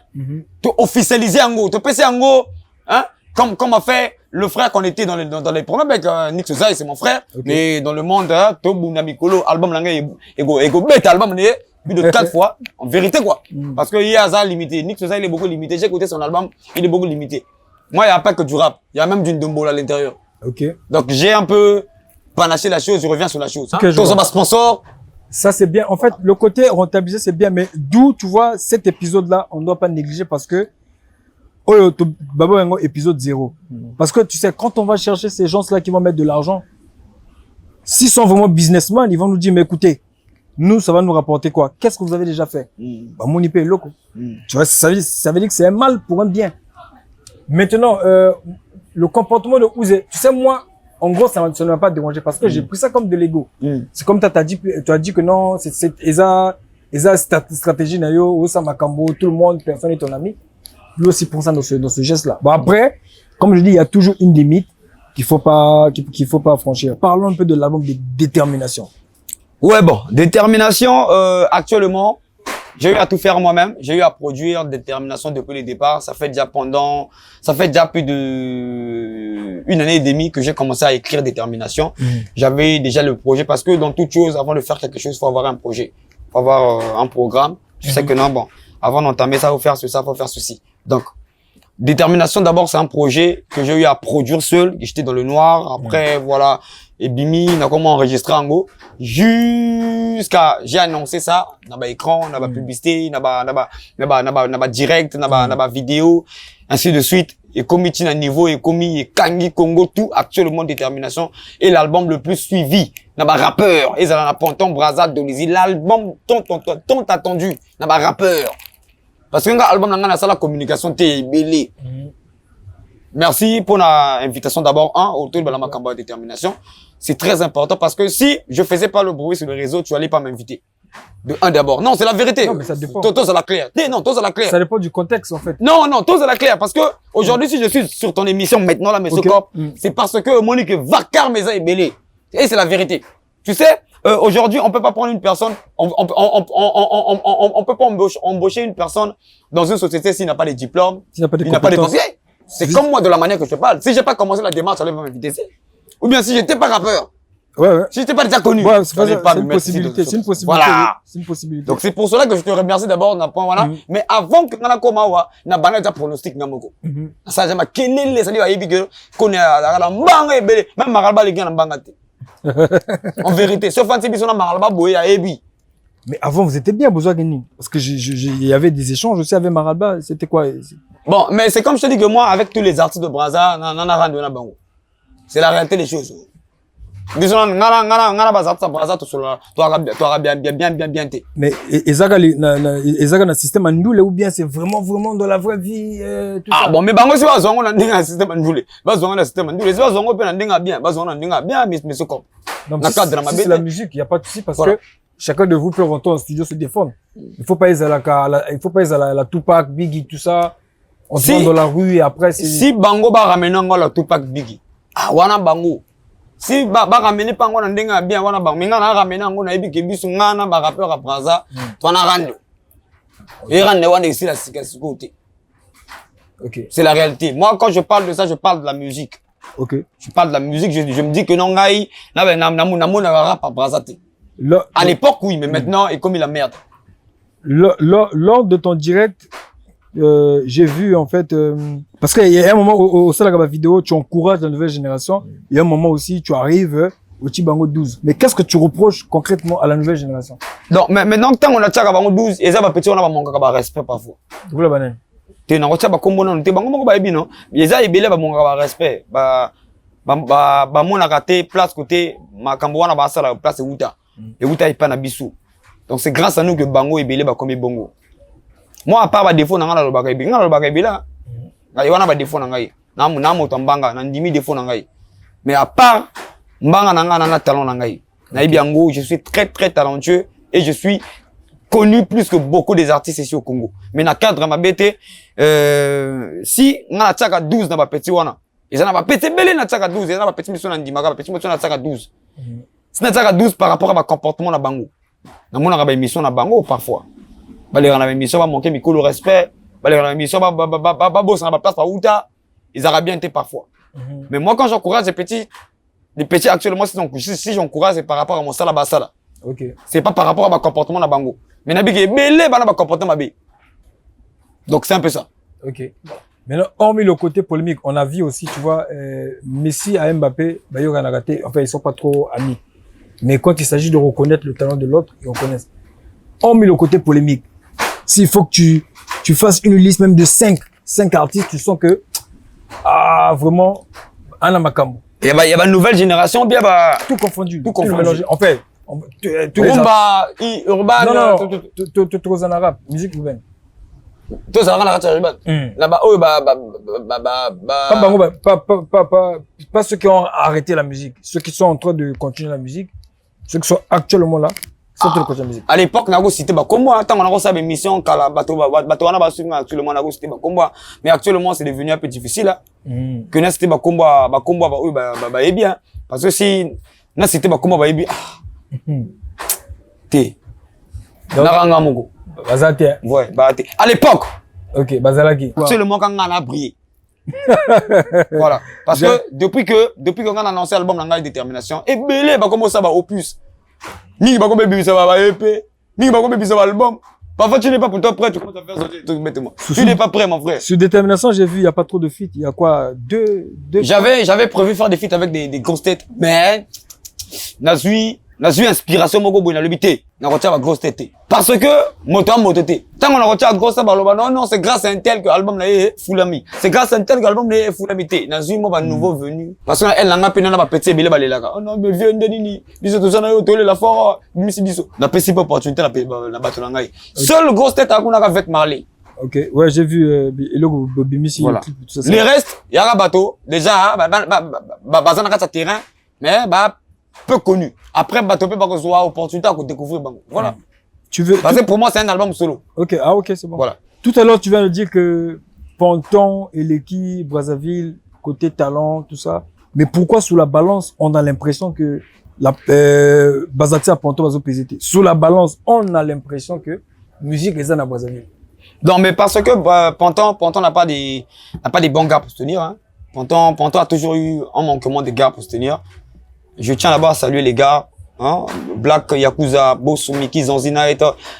officialiser en gros, te passer en gros, hein, comme a fait le frère qu'on était dans les problèmes avec Nick Sosa, c'est mon frère, mais dans le monde, Tobu Namikolo, album langa ego bête album plus de 4 fois, en vérité quoi, parce que il y a ça limité, Nick Sosa il est beaucoup limité, j'ai écouté son album, il est beaucoup limité. Moi il y a pas que du rap, il y a même du ndombola à l'intérieur. Ok. Donc j'ai un peu panaché la chose, je reviens sur la chose. Okay, Tous un sponsor. Ça, c'est bien. En fait, le côté rentabiliser, c'est bien. Mais d'où, tu vois, cet épisode-là, on ne doit pas négliger parce que, épisode 0. Parce que, tu sais, quand on va chercher ces gens-là qui vont mettre de l'argent, s'ils sont vraiment businessmen, ils vont nous dire, mais écoutez, nous, ça va nous rapporter quoi? Qu'est-ce que vous avez déjà fait? Bah, mon IP est loco. Tu vois, ça veut dire que c'est un mal pour un bien. Maintenant, le comportement de Ouzé, tu sais, moi, en gros, ça ne m'a pas dérangé parce que j'ai pris ça comme de l'ego. C'est comme tu as dit que non, c'est Eza stratégie nayo, Osa Makambo, tout le monde, personne n'est ton ami. Lui aussi prend ça dans ce geste-là. Bon, après, comme je dis, il y a toujours une limite qu'il faut pas franchir. Parlons un peu de l'album de Détermination. Ouais, bon, Détermination, actuellement, j'ai eu à tout faire moi-même. J'ai eu à produire Détermination depuis le départ. Ça fait déjà plus de 1 année et demie que j'ai commencé à écrire Détermination. J'avais déjà le projet parce que dans toute chose, avant de faire quelque chose, faut avoir un projet. Faut avoir un programme. Tu sais que non, bon, avant d'entamer ça, faut faire ceci, faut faire ceci. Donc, Détermination, d'abord, c'est un projet que j'ai eu à produire seul. J'étais dans le noir. Après, voilà. Et Bimi, on a comment enregistrer en gros. Jusqu'à, j'ai annoncé ça. On a pas écran, on a pas publicité, on a pas direct, on a pas vidéo, ainsi de suite. Et comme il tient un niveau, et comme il Kangi Congo, tout, actuellement Détermination. Et l'album le plus suivi. On a pas rappeur. Et ça, on a Ponton, Brazza, Dolizy. L'album, tant attendu. On a pas rappeur. Parce que l'album, on a ça, la communication, t'es belé. Merci pour l'invitation d'abord, autour de la Makamba Détermination. C'est très important parce que si je faisais pas le bruit sur le réseau, tu allais pas m'inviter. D'abord. Non, c'est la vérité. Non, mais ça dépend. Toi, c'est la claire. Non, toi, c'est la claire. Ça dépend du contexte, en fait. Non, toi, c'est la claire. Parce que aujourd'hui, si je suis sur ton émission maintenant, là, monsieur Corp, c'est parce que Monique Vakar Meza est belé. Et c'est la vérité. Tu sais, aujourd'hui, on peut pas prendre une personne, on peut pas embaucher une personne dans une société s'il n'a pas de diplôme, s'il n'a pas de compétences. C'est comme moi de la manière que je te parle. Si j'ai pas commencé la démarche, j'allais m'inviter. Ou bien si j'étais pas rappeur. Ouais. Si j'étais pas déjà connu. Ouais, c'est une possibilité. Voilà. C'est une possibilité. Donc c'est pour cela que je te remercie d'abord, voilà. Mais avant que nana komawa, na bana déjà pronostic namoko. Ça j'ai ma kelele, ça dit ayebi que qu'on est à la mbanga ebele, même maralba les gars na mbanga te. En vérité, sauf quand ils sont na maralba boye ayebi. Mais avant, vous étiez bien, Bozoa Geni. Parce que il y avait des échanges aussi avec Maralba. C'était quoi? Bon, mais c'est comme je te dis que moi, avec tous les artistes de Brazza, n'en a rendu na bango. C'est la réalité des choses. Disons, ngala bazarta Brazza, toi bien te. Mais Ezaga na système andule ou bien c'est vraiment dans la vraie vie, tout ça? Bon, mais bango si bazongo na ndinga système andule. Bazongo na système andule. Si bazongo pe na ndinga bien, bazongo na ndinga bien, mais c'est comme. C'est la musique, il y a pas de souci parce que chacun de vous peut rentrer en studio se défendre. Il faut pas être à la Tupac, Biggie, tout ça. On se rend dans la rue et après c'est... Si bango ba ramener ngo la Tupac, Biggie. Wana bango. Si ba ramener pas ngo na ndenga bien, wana bango. Minga na ramener ngo na ebi kebisu ngana ba rappeur à Brazza. Toi na rando. Et rande wana ici la côté. Ok. C'est la réalité. Moi quand je parle de ça, je parle de la musique. Ok. Je parle de la musique, je me dis que non ngai na rap à Brazza. À l'époque, oui, mais maintenant, et comme il a merde. Lors de ton direct, j'ai vu, en fait, parce qu'il y a un moment au Salagaba vidéo, tu encourages la nouvelle génération. Il y a un moment aussi, tu arrives au Tibango 12. Mais qu'est-ce que tu reproches concrètement à la nouvelle génération? Donc, mais maintenant, tant on a Tibango 12, et ça va petit, on a manqué de respect parfois. Vous la banane. Tu n'as pas combo non, tu bango ba ebi non. Et ça, il va manquer de respect. Mon a raté place côté, ma cambo na ba sala place Outa. Et Outa est pas na bisu. Donc c'est grâce à nous que bango ebele ba comme bongo. Moi à part ba défaut na ngala lo ba ebi, ngala lo ba ebi là. Ngai wana ba défaut na ngai. Na moto mbanga na ndimi défaut na ngai. Mais à part mbanga na ngana na talent na ngai. Na ebi yango, je suis très très talentueux et je suis connu plus que beaucoup des artistes ici au Congo. Mais na cadre ma bête si ngala tchaka 12 na ba petit wana. Ils en ont petit belé na tsaka 12, ils en ont petit mission ndimaka, petit mission na tsaka 12. C'est na tsaka 12 par rapport à ma comportement na bango. Na mona ba émission na bango parfois. Ba les na émission ba manquer micro respect, ba les na émission ba boss na ba place pa outa, ils auraient bien été parfois. Mais moi quand j'encourage les petits actuellement si j'encourage c'est par rapport à mon sala basala. OK. C'est pas par rapport à ma comportement na bango. Mais na biki belé ba na ba comportement ba. Donc c'est un peu ça. OK. Maintenant, hormis le côté polémique, on a vu aussi, tu vois, Messi et Mbappé, bah, ils raté, enfin, ils sont pas trop amis. Mais quand il s'agit de reconnaître le talent de l'autre, ils reconnaissent. Hormis le côté polémique, s'il faut que tu fasses une liste même de 5 artistes, tu sens que, vraiment, Anna Makambo. Il y a une nouvelle génération, bien, bah. Tout confondu. Tout confondu. En fait, tous les artistes. Urban. Non, tout en arabe, musique urbaine. Tout ça, on a raté Urban. Là-bas, oh, pas ceux qui ont arrêté la musique, ceux qui sont en train de continuer la musique, ceux qui sont actuellement là, sont en train de continuer la musique. À l'époque, on a cité Bakombo, tant on a reçu des missions, quand la bateau, on a suivi actuellement, on a cité Bakombo, mais actuellement, c'est devenu un peu difficile, là. Que n'a cité Bakombo, oui, eh bien. Parce que si, n'a cité Bakombo, eh bien, t'es. Naranga Mogo. Bazati. Ouais, Bazati. À l'époque. Ok, Bazalaki. C'est le mot qu'on a brillé. Voilà. Parce que depuis qu'on a annoncé l'album Langage Détermination, et belé, bah, comment ça va opus. Ni bah, comment ça va EP. Ni bah, comment ça va album. Parfois, tu n'es pas pour toi prêt, tu commences à faire sortir, mettez-moi. Tu n'es pas prêt, mon frère. Sur Détermination, j'ai vu, il n'y a pas trop de feats. Il y a quoi? Deux. J'avais prévu faire des feats avec des grosses têtes, mais, Nazui inspiration moko boy na lobité na retia ba grosse tête parce que mototé tant on a retia grosse baloba non c'est grâce à un tel que album na Fulami c'est grâce à un tel que album na Fulami té Nazui mo ba nouveau venu parce que elle nga pena na ba petit belé balelaka oh non mais viens ndeni biso to sana yo tole la fort misi biso na pesi pas opportunité na bato na ngai seul grosse tête akuna avec Marley. Ok, ouais, j'ai vu Elo Bimisi. Voilà. Les restes yara bateau déjà bazana kata terrain mais peu connu. Après, bah, tu peux pas recevoir opportunité à découvrir Bango. Voilà. Tu veux. Parce que pour moi, c'est un album solo. Ok, ok, c'est bon. Voilà. Tout à l'heure, tu viens de dire que Ponton et l'équipe, Brazzaville, côté talent, tout ça. Mais pourquoi sous la balance, on a l'impression que Bazati à Ponton, Bazo PZT. Sous la balance, on a l'impression que musique est à Brazzaville. Non, mais parce que Ponton n'a pas des bons gars pour se tenir. Hein. Ponton a toujours eu un manquement de gars pour se tenir. Je tiens là-bas à saluer les gars, hein, Black Yakuza, Boss Miki, Zanzina,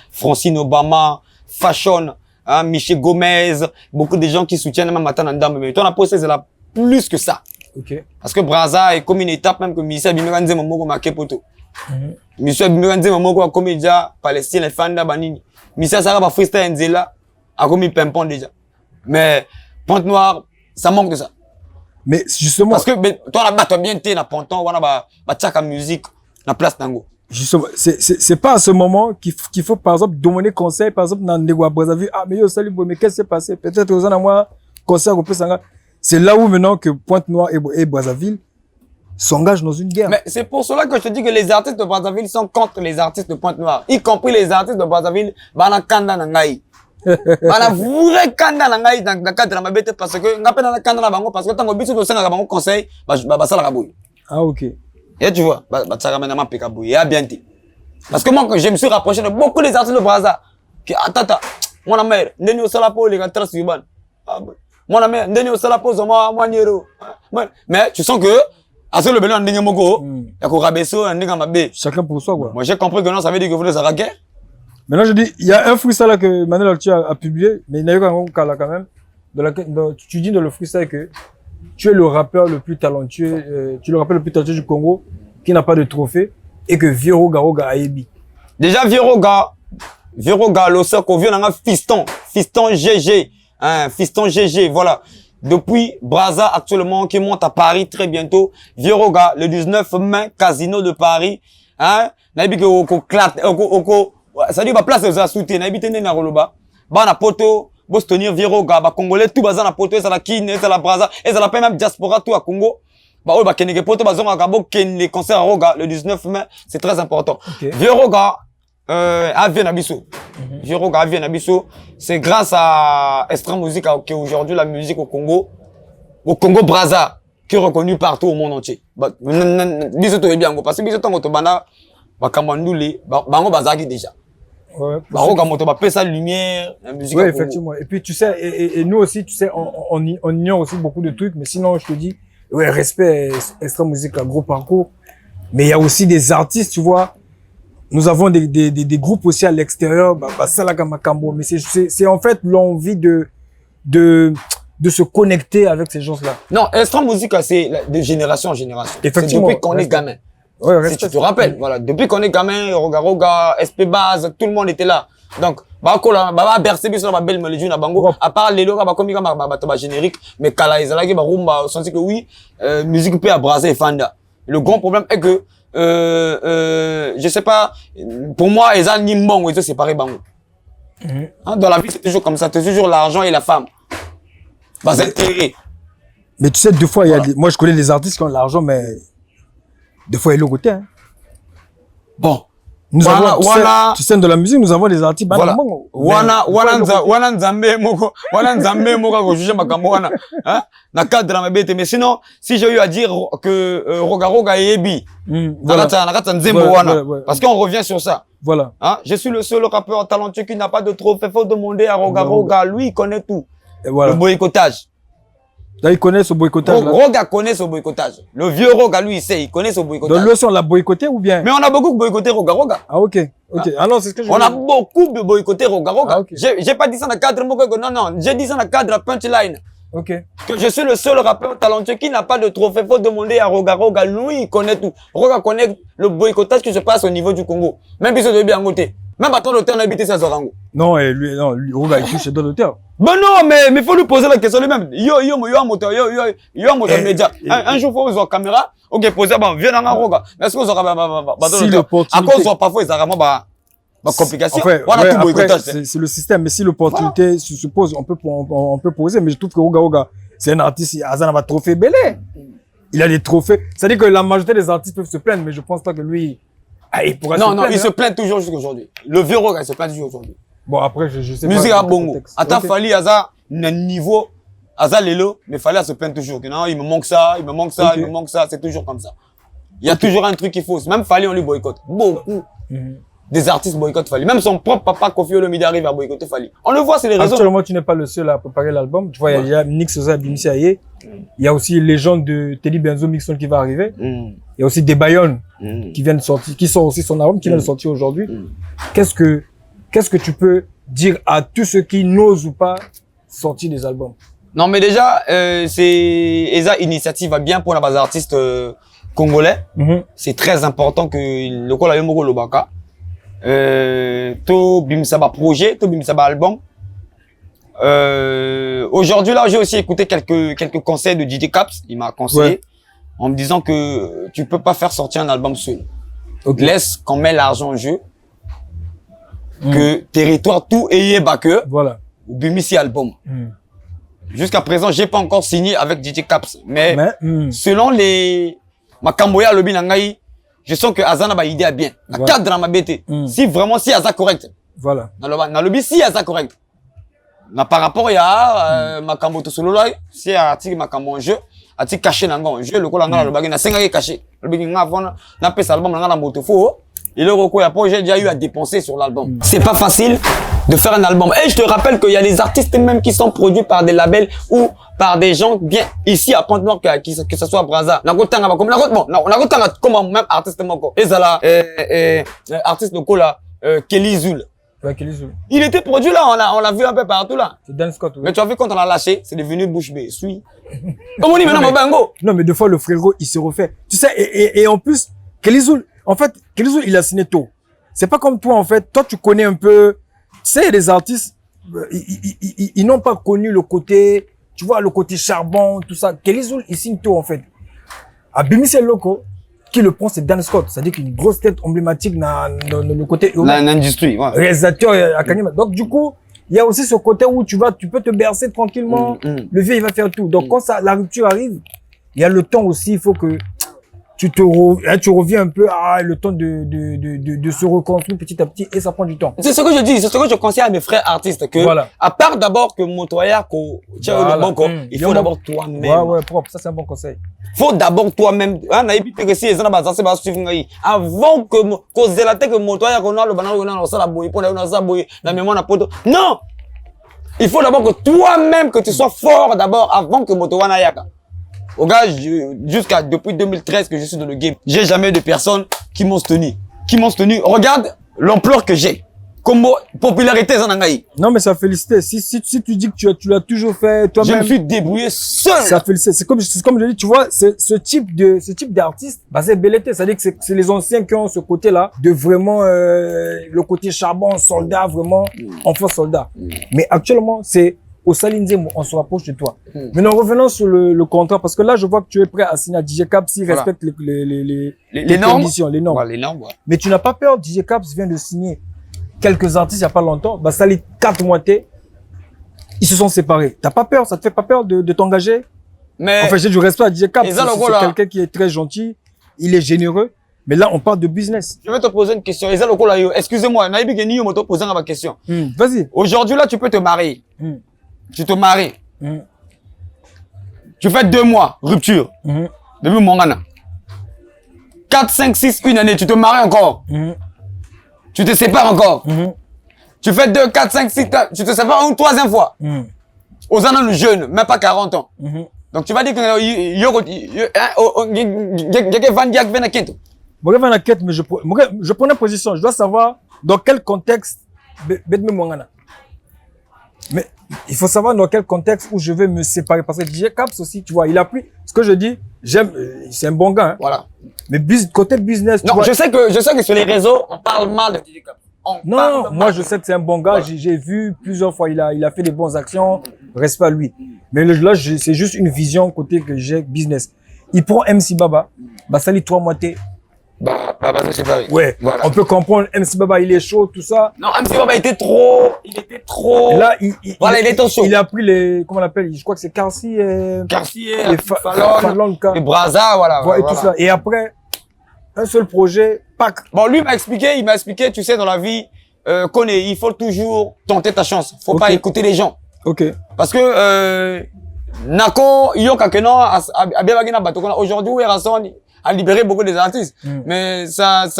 Francine Obama, Fashion, hein, Michel Gomez, beaucoup de gens qui soutiennent même Matananda, mais toi, on a posé là plus que ça. Ok. Parce que Brazza est comme une étape même que Missa Bimeranze Momoko marqué poto. Missa Bimeranze Momoko a commis déjà Palestine et Fanda Banini. Missa Sarah va freestyle Nzela a commis Pimpon déjà. Mais Pente Noire, ça manque de ça. Mais justement. Parce que toi là-bas, tu as bien été dans Ponton, on a tchaka musique, la place Nango. Justement, c'est pas à ce moment qu'il faut, par exemple, demander conseil, par exemple, dans Ndegwa Brazzaville. Ah, mais yo, salut, mais qu'est-ce qui s'est passé? Peut-être aux ans, moi, conseil, c'est là où maintenant que Pointe-Noire et Brazzaville s'engagent dans une guerre. Mais c'est pour cela que je te dis que les artistes de Brazzaville sont contre les artistes de Pointe-Noire. Y compris les artistes de Brazzaville, bana kanda nangai. Bana vrai kanda nangai dans le cadre de ma bête parce que n'a pas dans kanda na bango parce que tant que biso to senga bango conseil ba sala kabouy. Ah ok. Et tu vois, ba tsaka maintenant peka bouy ya bien ti. Parce que moi je me suis rapproché de beaucoup des artistes de Brazza qui attends mon mère ndeni osala po les gars suban. Mon mère ndeni osala po moi nyero. Mais tu sens que à ce le belo ndenge moko ya ko rabesso ndenge mabe. Chacun pour soi quoi. Moi j'ai compris que non ça veut dire que vous les arraquer. Maintenant, je dis, il y a un freestyle que Manuel Altia a publié, mais il n'y a eu qu'un cas quand même. Tu dis dans le freestyle que tu es le rappeur le plus talentueux, tu es le rappeur le plus talentueux du Congo, qui n'a pas de trophée, et que Viero Garoga a ébi. Déjà, Viero Ga, le soc, on vient d'un fiston GG, hein, fiston GG, voilà. Depuis Brazza, actuellement, qui monte à Paris très bientôt. Viero Ga, le 19 mai, Casino de Paris, hein, n'a que ça dit, place aux assoutés, n'habitez n'a roloba. Bah, na poto, boss tenir Viero Ga, bah, Congolais, tout bazar na poto, et ça la Kine, et ça la Brazza, et ça la paix même diaspora tout à Congo. Bah, bah, Kenege poto, bah, zonga gabo, ken les concerts à Roga, le 19 mai, c'est très important. Okay. Viero Ga, à Viennabiso. Viero Ga, à Viennabiso. C'est grâce à Extra Musique qu'aujourd'hui la musique au Congo Brazza, qui est reconnu partout au monde entier. Biso to bien parce que biso to moto bana ba kamanduli bango bazaki déjà. Ouais. Bango ka moto ba pesa lumière, la musique. Oui, effectivement. Et puis tu sais et nous aussi tu sais on ignore aussi beaucoup de trucs mais sinon je te dis ouais, respect Extra Musique à gros parcours mais il y a aussi des artistes, tu vois. Nous avons des groupes aussi à l'extérieur, Salaka Makambo, mais c'est en fait l'envie de se connecter avec ces gens-là. Non, Extra Musique, c'est de génération en génération. Effectivement. C'est depuis qu'on est gamin. Ouais, si tu te rappelles, voilà, depuis qu'on est gamin, Roga Roga, SP Base, tout le monde était là. Donc, bercer biso na belle mélodie na bango, à part les loga comme générique, mais kala ezalaki ba rumba, senti que oui, musique peut abraser Fanda. Le grand problème est que je sais pas, pour moi, ils ont nimbongo, ils ont séparé bango. Hein, dans la vie, c'est toujours comme ça, c'est toujours l'argent et la femme. Bah, c'est intérêt. Mais tu sais, deux fois, il y a moi, je connais des artistes qui ont l'argent, mais deux fois, il y a le côté, hein. Bon. Nous avons, tu sais, dans la musique, nous avons des artistes, voilà. Wana nzambe moko ko juger makambo wana, hein, na cadre na mabete. Mais sinon, si j'ai eu à dire que Roga Roga yebi, parce qu'on revient sur ça. Voilà. Hein, je suis le seul rappeur talentueux qui n'a pas de trophée. Faut demander à Roga Roga. Lui, il connaît tout. Et voilà. Le boycottage. Là, il connaît ce boycottage. Roga connaît ce boycottage. Le vieux Roga, lui, il sait, il connaît ce boycottage. Donc, lui, on l'a boycotté ou bien? Mais on a beaucoup boycotté Roga Roga. Ah, ok. Ok. Ah non, c'est ce que je veux dire. On a beaucoup boycotté Roga Roga. Ah, okay. J'ai pas dit ça dans le cadre, non, j'ai dit ça dans le cadre punchline. Ok. Que je suis le seul rappeur talentueux qui n'a pas de trophée. Faut demander à Roga Roga. Lui, il connaît tout. Roga connaît le boycottage qui se passe au niveau du Congo. Même si c'est bien côté. Même à ton auteur, on a habité ça à Zorango. Non, lui, Roga, il touche dans l'auteur. Ben non, mais faut lui poser la question lui-même. Yo, un moteur média. Un jour, faut avoir caméra. Ok, poser, viens dans un Roga. Mais est-ce qu'on aura, si l'opportunité. À cause, parfois, ils auront, complication. Enfin, voilà, tout boycottage. C'est le système. Mais si l'opportunité se suppose, on peut poser. Mais je trouve que Roga, c'est un artiste, Azan a trophée belé. Il a des trophées. C'est-à-dire que la majorité des artistes peuvent se plaindre, mais je pense pas que lui, il pourra se plaindre. Non, il se plaint toujours jusqu'à aujourd'hui. Le vieux Roga, il se plaint toujours aujourd'hui. Bon, après, je sais pas. Musique à bongo. Attends, Fali, Aza, niveau, Aza Lelo, mais Fali, se plaint toujours. Non, il me manque ça, il me manque ça, c'est toujours comme ça. Il y a toujours un truc qu'il faut. Même Fali, on lui boycotte. Beaucoup. Des artistes boycottent Fali. Même son propre papa, Kofi Olomide, arrive à boycotter Fali. On le voit, c'est les raisons. Actuellement, tu n'es pas le seul à préparer l'album. Tu vois, il y a Nix Oza, Bimisi Aye. Il y a aussi Légende de Teddy Benzo Mixon qui va arriver. Il y a aussi Des Bayonne qui vient de sortir, qui sort aussi son album, qui vient de sortir aujourd'hui. Qu'est-ce que tu peux dire à tous ceux qui n'osent ou pas sortir des albums? Non, mais déjà, Eza initiative va bien pour les artistes congolais. C'est très important que le col a eu beaucoup Lobaka. To Bimsaba projet, to Bimsaba album. Aujourd'hui, là, j'ai aussi écouté quelques conseils de DJ Caps. Il m'a conseillé en me disant que tu peux pas faire sortir un album seul. Okay. Laisse qu'on met l'argent en jeu. Que territoire tout ayé baque. Voilà. Ou Bimisi album. Jusqu'à présent, j'ai pas encore signé avec DJ Caps. Mais selon Makamboya Lobi Nangaï, je sens que Azana ba idée bien. La cadre dans ma BT. Si vraiment, si Aza correct. Voilà. Dans le si Aza correct. Mais par rapport à Makambo to solo là, si Ati Makambo en jeu, Ati caché dans un jeu, le coup là, le bagage, na 5 ans caché. Le bagage, n'a pas l'album, n'a pas moto faux. Et le recours, j'ai déjà eu à dépenser sur l'album. C'est pas facile de faire un album. Et je te rappelle qu'il y a des artistes même qui sont produits par des labels ou par des gens bien ici à Pointe-Noire, que ce soit à Brazza. On a comme même artiste moko. Et ça là, artiste local là, Kelly Zul. Ouais, Kelly Zul. Il était produit là, on l'a vu un peu partout là. C'est Dan Scott. Oui. Mais tu as vu quand on a lâché, c'est devenu bouche bée. Suis. Comment on dit maintenant, Bango? Non, mais deux fois le frérot, il se refait. Tu sais, et en plus, Kelly Zul, en fait, Kelly Zul, il a signé tôt. C'est pas comme toi, en fait. Toi, tu connais un peu. Tu sais, il y a des artistes, ils n'ont pas connu le côté, tu vois, le côté charbon, tout ça. Kelly Zul, il signe tôt, en fait. À Bimisi Loco, qui le prend, c'est Dan Scott. C'est-à-dire qu'une grosse tête emblématique dans le côté l'industrie, ouais. Réalisateur à Kanima. Donc, du coup, il y a aussi ce côté où tu peux te bercer tranquillement. Le vieux, il va faire tout. Donc, quand la rupture arrive, il y a le temps aussi, il faut que tu reviens un peu à le temps de se reconstruire petit à petit et ça prend du temps. C'est ce que je dis, c'est ce que je conseille à mes frères artistes que, à part d'abord que Montoya, il faut d'abord toi-même. Ouais, propre. Ça, c'est un bon conseil. Faut d'abord toi-même. Avant que Zélate que Montoya, qu'on a le banane, on a la bouille, on a la bouille, la mémoire n'a pas de. Non! Il faut d'abord que toi-même, que tu sois fort d'abord avant que Montoya n'aille. Au gars, jusqu'à depuis 2013 que je suis dans le game, j'ai jamais eu de personnes qui m'ont soutenu. Regarde l'ampleur que j'ai. Comme popularité, ça n'a. Non, mais ça félicite. Si tu dis que tu l'as toujours fait toi-même. Je me suis débrouillé seul. Ça félicite. C'est comme je dis, tu vois, ce type d'artiste, bah, c'est belleté. C'est-à-dire que c'est les anciens qui ont ce côté-là de vraiment, le côté charbon, soldat, vraiment, enfant soldat. Mais actuellement, c'est, au Salinzemo, on se rapproche de toi. Maintenant, revenons sur le contrat, parce que là, je vois que tu es prêt à signer à DJ Caps s'il respecte les conditions, les normes. Les normes, ouais. Mais tu n'as pas peur, DJ Caps vient de signer quelques artistes il n'y a pas longtemps, bah, ça les 4 mois, ils se sont séparés. T'as pas peur, ça te fait pas peur de t'engager? Mais. Enfin, j'ai du respect à DJ Caps. C'est quelqu'un qui est très gentil, il est généreux. Mais là, on parle de business. Je vais te poser une question. Excusez-moi, Naïbi Geni, on te poser ma question. Vas-y. Aujourd'hui, là, tu peux te marier. Tu te maries. Tu fais 2 mois, rupture. Depuis Mongana. 4, 5, 6, une année, tu te maries encore. Tu te sépares encore. Tu fais 2, 4, 5, 6, tu te sépares une 3e fois. Aux ans le jeune, même pas 40 ans. Donc tu vas dire que je prenais position. Je dois savoir dans quel contexte mais il faut savoir dans quel contexte où je vais me séparer. Parce que DJ Caps aussi, tu vois, il a pris ce que je dis, c'est un bon gars. Hein. Voilà. Mais côté business, non, je sais que sur les réseaux, on parle mal de DJ Caps. Non, moi je sais que c'est un bon gars. Voilà. J'ai vu plusieurs fois, il a fait des bonnes actions. Respect à lui. Mais là, c'est juste une vision côté que j'ai business. Il prend MC Baba, bah ça lui 3 mois. Baba, c'est pareil. Ouais, voilà. On peut comprendre, MC Baba, il est chaud, tout ça. Non, MC Baba était trop. Et là, il était chaud. Il a pris comment on l'appelle, je crois que c'est Carcy et Fallon, et Braza, voilà. Et tout ça. Et après, un seul projet, pack. Bon, lui il m'a expliqué, tu sais, dans la vie, il faut toujours tenter ta chance. Faut pas écouter les gens. Ok. Parce que, Nako, aujourd'hui, Erason a libéré beaucoup des artistes. Mais qu'est-ce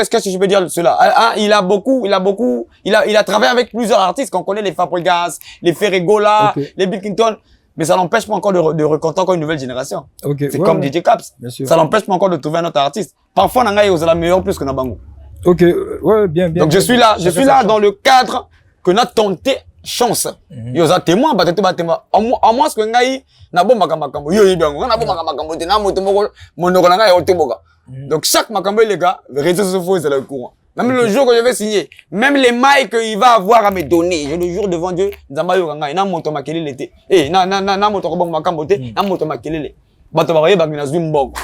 que je peux dire de cela? Il a travaillé avec plusieurs artistes qu'on connaît, les Fabregas, les Ferregola, les Bill Clinton. Mais ça n'empêche pas encore de recruter encore une nouvelle génération. C'est comme DJ Caps. Ça n'empêche pas encore de trouver un autre artiste. Parfois, on a la meilleure plus que Nabango. Ok, ouais, bien. Donc, je suis là dans le cadre que notre tenté chance. Yo za témoin, témoin. En moins que ngai na bon makambo. Yo yibango, na bon makambo te na moto moko monoko na ngai otemoka. Donc chaque makambo les gars, réseaux sociaux c'est le courant. Même le jour que je vais signer, même les mailles qu'il va avoir à me donner, je le jure devant Dieu, nzamba yo ngai na moto makelele te. Na moto ko bon makambo te, na moto makelele. Bato ba yeba ngina zwi mboko.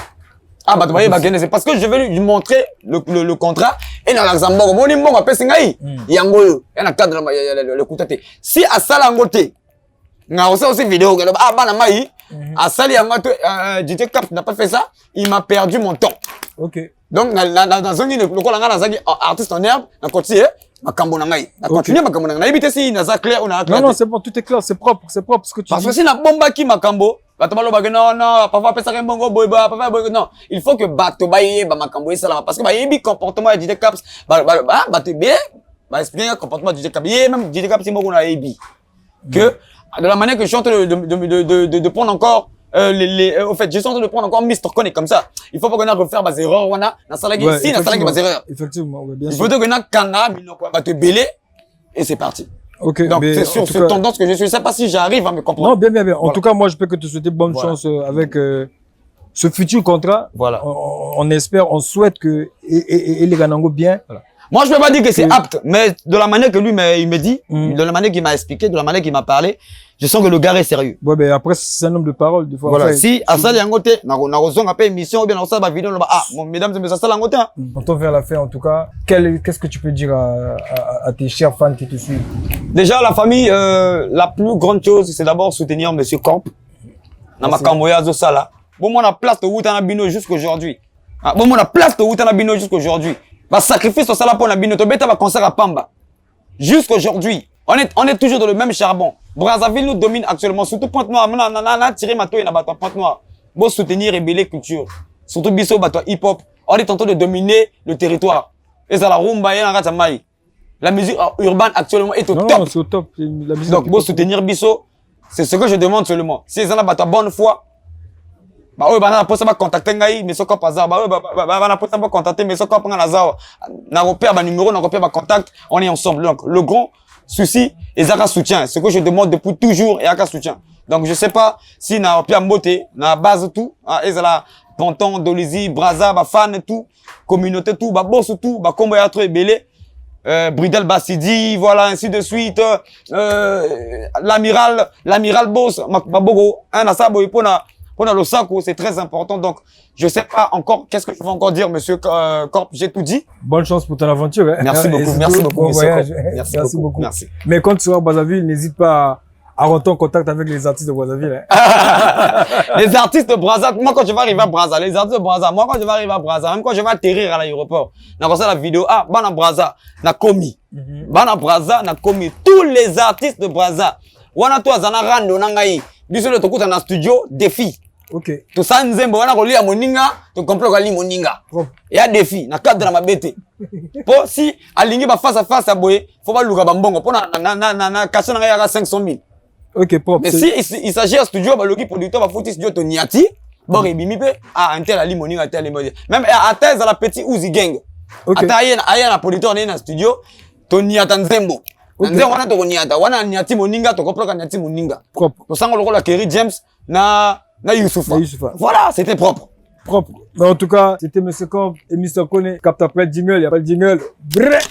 Bah, c'est parce que je vais lui montrer le contrat et dans l'exemple, mon imbo appelle singai, yango, yana cadre le kutate. Si à ça langote, nga aussi vidéo, bana mai, à ça yangote, DJ Cap n'a pas fait ça, il m'a perdu mon temps. Ok. Donc, dans un le col nga na artiste en herbe, na continue, makambo na ngai. Na continue makambo na ngai. Éviter si na ça clair ou na clair. Non, c'est bon, tout est clair, c'est propre ce que tu dis. Parce que si na bomba qui makambo, non, parfois non, il faut que bato baye ba makambo ça là parce que ba yebi comportement de DJ Caps bato bien expliquer le comportement de DJ Caps même DJ Caps c'est moi qu'on a yebi que de la manière que je suis en train de prendre encore au fait je suis en train de prendre encore Mr. Kone comme ça il faut pas qu'on a refaire des erreurs on a na salagi si na salagi des erreurs effectivement bien sûr il faut que na kanga minoko bato belé et c'est parti. Ok, donc c'est sur cette tendance que je suis. Je sais pas si j'arrive à me comprendre. Non, bien. En tout cas, moi, je peux que te souhaiter bonne chance avec ce futur contrat. Voilà. On espère, on souhaite que et les Ganango bien. Voilà. Moi, je peux pas dire que c'est apte, mais de la manière que lui il me dit, de la manière qu'il m'a expliqué, de la manière qu'il m'a parlé, je sens que le gars est sérieux. Ouais, mais après, c'est un homme de parole, des fois. Voilà. Si, à ça, il y a un côté, on a pas émission, ou bien on a vidéo, mesdames et messieurs, ça, côté, hein. On t'en vers la fin, en tout cas. Qu'est-ce que tu peux dire à tes chers fans qui te suivent? Déjà, la famille, la plus grande chose, c'est d'abord soutenir Monsieur Corp. na makambo ya zo sala. Bon moi na place de Wutana Bino jusqu'aujourd'hui. Bon moi na place de Wutana Bino jusqu'aujourd'hui. Ba sacrifice au sala pour na Bino to beta ba concert à Pamba. Jusqu'aujourd'hui, on est toujours dans le même charbon. Brazzaville nous domine actuellement, surtout Pointe-Noire. On a tiré ma toile et Pointe-Noire. Bon soutenir Rebelle culture. Surtout Bisso Bato hip-hop. On est en train de dominer le territoire. Et ça la rumba et la musique urbaine actuellement est au top. Non, c'est au top. La musique donc, bon soutenir Bisso, c'est ce que je demande seulement. Si ils ont la bonne foi, bah oui, bah on a pas contacter ngai, mais ce qu'on pas ça, bah oui, bah on a pas contacter, mais ce qu'on prend la zao. Na repère, bah numéro, na repère, bah contact, on est ensemble. Donc, le grand souci, ils ont un soutien. Ce que je demande depuis toujours, et un soutien. Donc, je sais pas si na repère beauté, na base tout, ils ont la Ponton, Dolizy, Brazza, bah fan tout, communauté tout, bah boss tout, bah combo ya trop belé. Bridel Bassidi, voilà, ainsi de suite. L'amiral boss, Mabogo, un asabo, pour le Sako, c'est très important. Donc, je sais pas encore, qu'est-ce que je veux encore dire, monsieur Corp, j'ai tout dit. Bonne chance pour ton aventure. Hein. Merci beaucoup, merci beaucoup, monsieur voyage. Merci beaucoup. Merci. Mais quand tu seras à Brazzaville, n'hésite pas à rentrer en contact avec les artistes de Brazzaville. Hein. Les artistes de Brazzaville, moi quand je vais arriver à Brazzaville, les artistes de Brazzaville, moi quand je vais arriver à Brazzaville, même quand je vais atterrir à l'aéroport, na passé la vidéo, bana Brazza, na komi. Bana Brazza, na komi. Tous les artistes de Brazzaville. Wana to azana rando na ngai. Biso le tokuta na studio, défi. Ok. To sa nzembo wana kolia moninga, to comprends kali moninga. Il y a défi, na cadre na mabete. Po si alingi ba face à face à boye, faut pas luka ba mbongo. Po na caché na ya 500 000. Ok, propre. Mais si il s'agit à studio, bah, le producteur va foutre studio Toniati, bon, et bimi pe, un tel ali moninga, un tel modi. Même à thèse à la petite Uzi Gang. Ok. Ata na producteur dans le studio, Toniata Nzembo. Nzembo wana to Toniata, wana Niati moninga, to comprends Niati moninga. Propre. To sango loko la Kerry James na Youssoufa. Voilà, c'était propre. Propre. Mais en tout cas, c'était Monsieur Corp et Mr. Kone. Capte après le jingle, il n'y a pas le jingle. Brrr.